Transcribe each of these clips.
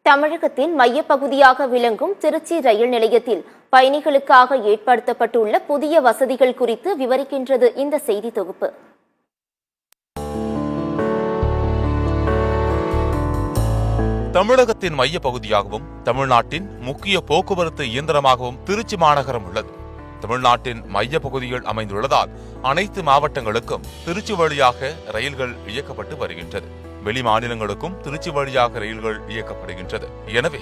தமிழகத்தின் மையப்பகுதியாக விளங்கும் திருச்சி ரயில் நிலையத்தில் பயணிகளுக்காக ஏற்படுத்தப்பட்டுள்ள புதிய வசதிகள் குறித்து விவரிக்கின்றது இந்த செய்தி தொகுப்பு. தமிழகத்தின் மையப்பகுதியாகவும் தமிழ்நாட்டின் முக்கிய போக்குவரத்து இயந்திரமாகவும் திருச்சி மாநகரம் உள்ளது. தமிழ்நாட்டின் மைய பகுதிகள் அமைந்துள்ளதால் அனைத்து மாவட்டங்களுக்கும் திருச்சி வழியாக ரயில்கள் இயக்கப்பட்டு வருகின்றது. வெளி மாநிலங்களுக்கும் திருச்சி வழியாக ரயில்கள் இயக்கப்படுகின்றது. எனவே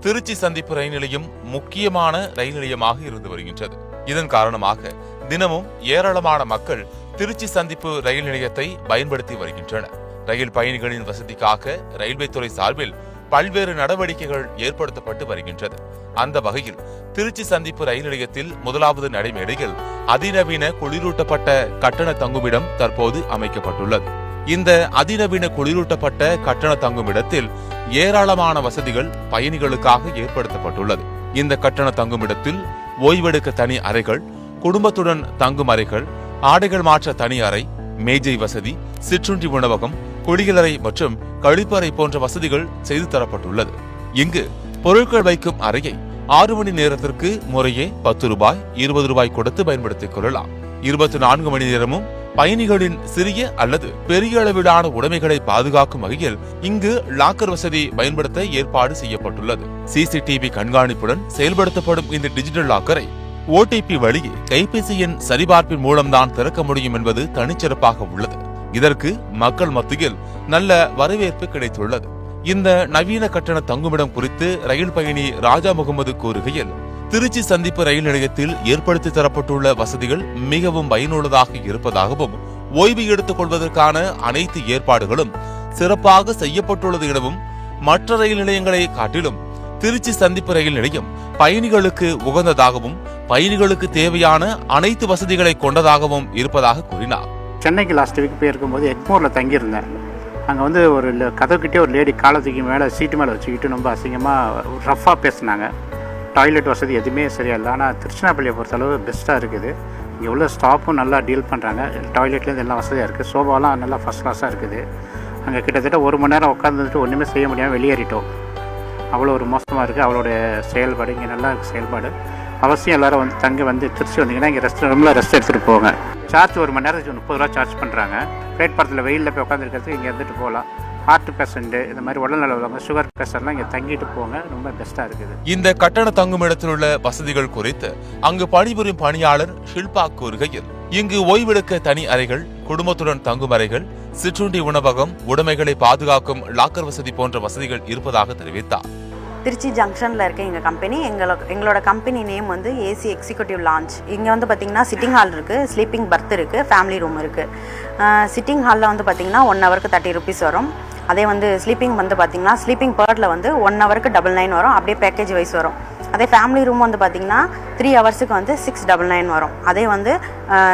திருச்சி சந்திப்பு ரயில் நிலையம் முக்கியமான ரயில் நிலையமாக இருந்து வருகின்றது. இதன் காரணமாக தினமும் ஏராளமான மக்கள் திருச்சி சந்திப்பு ரயில் நிலையத்தை பயன்படுத்தி வருகின்றனர். ரயில் பயணிகளின் வசதிக்காக ரயில்வே துறை சார்பில் பல்வேறு நடவடிக்கைகள் ஏற்படுத்தப்பட்டு வருகின்றது. அந்த வகையில் திருச்சி சந்திப்பு ரயில் நிலையத்தில் முதலாவது நடைமேடையில் அதிநவீன குளிரூட்டப்பட்ட கட்டண தங்குமிடம் தற்போது அமைக்கப்பட்டுள்ளது. இந்த அதிநவீன குளிரூட்டப்பட்ட கட்டண தங்குமிடத்தில் ஏராளமான வசதிகள் பயணிகளுக்காக ஏற்படுத்தப்பட்டுள்ளது. இந்த கட்டண தங்குமிடத்தில் ஓய்வெடுக்க தனி அறைகள், குடும்பத்துடன் தங்கும் அறைகள், ஆடைகள் மாற்ற தனி அறை, மேஜை வசதி, சிற்றுண்டி உணவகம், குளியலறை மற்றும் கழிப்பறை போன்ற வசதிகள் செய்து தரப்பட்டுள்ளது. இங்கு பொருட்கள் வைக்கும் அறையை 6 மணி நேரத்திற்கு முறையே 10 ரூபாய், 20 ரூபாய் கொடுத்து பயன்படுத்திக் கொள்ளலாம். 24 மணி நேரமும் பயணிகளின் சிறிய அல்லது பெரிய அளவிலான உடைமைகளை பாதுகாக்கும் வகையில் இங்கு லாக்கர் வசதி பயன்படுத்த ஏற்பாடு செய்யப்பட்டுள்ளது. சிசிடிவி கண்காணிப்புடன் செயல்படுத்தப்படும் இந்த டிஜிட்டல் லாக்கரை OTP வழியே கைபேசி எண் சரிபார்ப்பின் மூலம்தான் திறக்க முடியும் என்பது தனிச்சிறப்பாக உள்ளது. இதற்கு மக்கள் மத்தியில் நல்ல வரவேற்பு கிடைத்துள்ளது. இந்த நவீன கட்டண தங்குமிடம் குறித்து ரயில் பயணி ராஜா முகமது கூறுகையில், திருச்சி சந்திப்பு ரயில் நிலையத்தில் ஏற்படுத்தி தரப்பட்டுள்ள வசதிகள் மிகவும் பயனுள்ளதாக இருப்பதாகவும், ஓய்வு எடுத்துக் கொள்வதற்கான அனைத்து ஏற்பாடுகளும் சிறப்பாக செய்யப்பட்டுள்ளது எனவும், மற்ற ரயில் நிலையங்களை காட்டிலும் திருச்சி சந்திப்பு ரயில் நிலையம் பயணிகளுக்கு உகந்ததாகவும் பயணிகளுக்கு தேவையான அனைத்து வசதிகளை கொண்டதாகவும் இருப்பதாக கூறினார். சென்னைக்கு லாஸ்ட் வீக் போயிருக்கும்போது எக்மோரில் தங்கியிருந்தேன். அங்கே வந்து ஒரு கதவுக்கிட்டே ஒரு லேடி காலத்துக்கு மேலே சீட்டு மேலே வச்சுக்கிட்டு ரொம்ப அசிங்கமாக ரஃப்பாக பேசினாங்க. டாய்லெட் வசதி எதுவுமே சரியா இல்லை. ஆனால் திருச்சினாப்பள்ளியை பொறுத்தளவு பெஸ்ட்டாக இருக்குது. இங்கே உள்ள ஸ்டாஃபும் நல்லா டீல் பண்ணுறாங்க. டாய்லெட்லேருந்து எல்லாம் வசதியாக இருக்குது. சோஃபாலாம் நல்லா ஃபஸ்ட் கிளாஸாக இருக்குது. அங்கே கிட்டத்தட்ட 1 மணி நேரம் உட்காந்துட்டு ஒன்றுமே செய்ய முடியாமல் வெளியேறிட்டோம். அவ்வளோ ஒரு மோசமாக இருக்குது அவளோட செயல்பாடு. இங்கே நல்லா இருக்குது செயல்பாடு. அவசியம் எல்லோரும் வந்து தங்கி வந்து திருச்சி வந்தீங்கன்னா இங்கே ரூமில் ரெஸ்ட் எடுத்துகிட்டு போங்க. சார்ஜ் 1 மணி நேரத்துக்கு 30 ரூபா சார்ஜ் பண்ணுறாங்க. பிளேட் படத்தில் வெயிலில் போய் உட்காந்துருக்கிறதுக்கு இங்கே இருந்துட்டு போகலாம். ஹார்ட் பேஷண்ட்டு, இந்த மாதிரி உடல்நல உள்ளவங்க, சுகர் பேஷண்ட்லாம் இங்கே தங்கிட்டு போங்க. ரொம்ப பெஸ்ட்டாக இருக்குது. இந்த கட்டண தங்குமிடத்தில் உள்ள வசதிகள் குறித்து அங்கு பணிபுரியும் பணியாளர் ஷில்பா கூறுகையில், இங்கு ஓய்வெடுக்க தனி அறைகள், குடும்பத்துடன் தங்கும் அறைகள், சிற்றுண்டி உணவகம், உடைமைகளை பாதுகாக்கும் லாக்கர் வசதி போன்ற வசதிகள் இருப்பதாக தெரிவித்தார். திருச்சி ஜங்ஷனில் இருக்க எங்கள் கம்பெனி, எங்களோட கம்பெனி நேம் வந்து ஏசி எக்ஸிக்யூட்டிவ் லான்ச். இங்கே வந்து பார்த்திங்கன்னா சிட்டிங் ஹால் இருக்குது, ஸ்லீப்பிங் பர்த் இருக்குது, ஃபேமிலி ரூம் இருக்குது. சிட்டிங் ஹாலில் வந்து பார்த்திங்கன்னா 1 ஹவருக்கு 30 rupees வரும். அதே வந்து ஸ்லீப்பிங் வந்து பார்த்திங்கன்னா ஸ்லீப்பிங் பர்டில் வந்து 1 ஹவருக்கு 999 வரும். அப்படியே பேக்கேஜ் வைஸ் வரும். அதே ஃபேமிலி ரூம் வந்து பார்த்திங்கன்னா 3 ஹவர்ஸுக்கு வந்து 699 வரும். அதே வந்து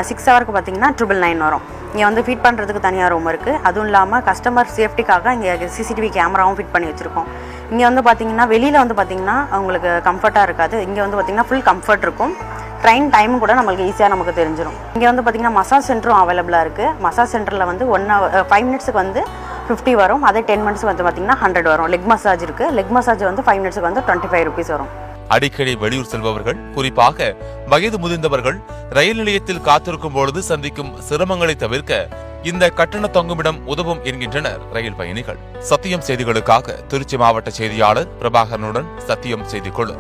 6 ஹவருக்கு பார்த்திங்கன்னா 999 வரும். இங்கே வந்து ஃபிட் பண்ணுறதுக்கு தனியாக ரூம் இருக்குது. அதுவும் இல்லாமல் கஸ்டமர் சேஃப்டிக்காக இங்கே CCTV கேமராவும் ஃபிட் பண்ணி வச்சுருக்கோம். இங்கே வந்து பார்த்திங்கன்னா வெளியில் வந்து பார்த்திங்கன்னா அவங்களுக்கு கம்ஃபர்ட்டாக இருக்காது. இங்கே வந்து பார்த்திங்கன்னா ஃபுல் கம்ஃபர்ட் இருக்கும். ட்ரெயின் டைமும் கூட நம்மளுக்கு ஈஸியாக நமக்கு தெரிஞ்சிடும். இங்கே வந்து பார்த்திங்கன்னா மசாஜ் சென்டரும் அவைலபிளாக இருக்குது. மசாஜ் சென்டரில் வந்து 5 மினிட்ஸுக்கு வந்து 50 வரும். அதே 10 மினிட்ஸ் வந்து பார்த்திங்கன்னா 100 வரும். லெக் மசாஜ் இருக்குது. லெக் மசாஜ் வந்து 5 மினிட்ஸுக்கு வந்து 25 rupees வரும். அடிக்கடி வெளியூர் செல்பவர்கள், குறிப்பாக வயது முதிர்ந்தவர்கள் ரயில் நிலையத்தில் காத்திருக்கும் பொழுது சந்திக்கும் சிரமங்களை தவிர்க்க இந்த கட்டண தங்குமிடம் உதவும் என்கின்றனர் ரயில் பயணிகள். சத்தியம் செய்திகளுக்காக திருச்சி மாவட்ட செய்தியாளர் பிரபாகரனுடன் சத்தியம் செய்திக்குழு.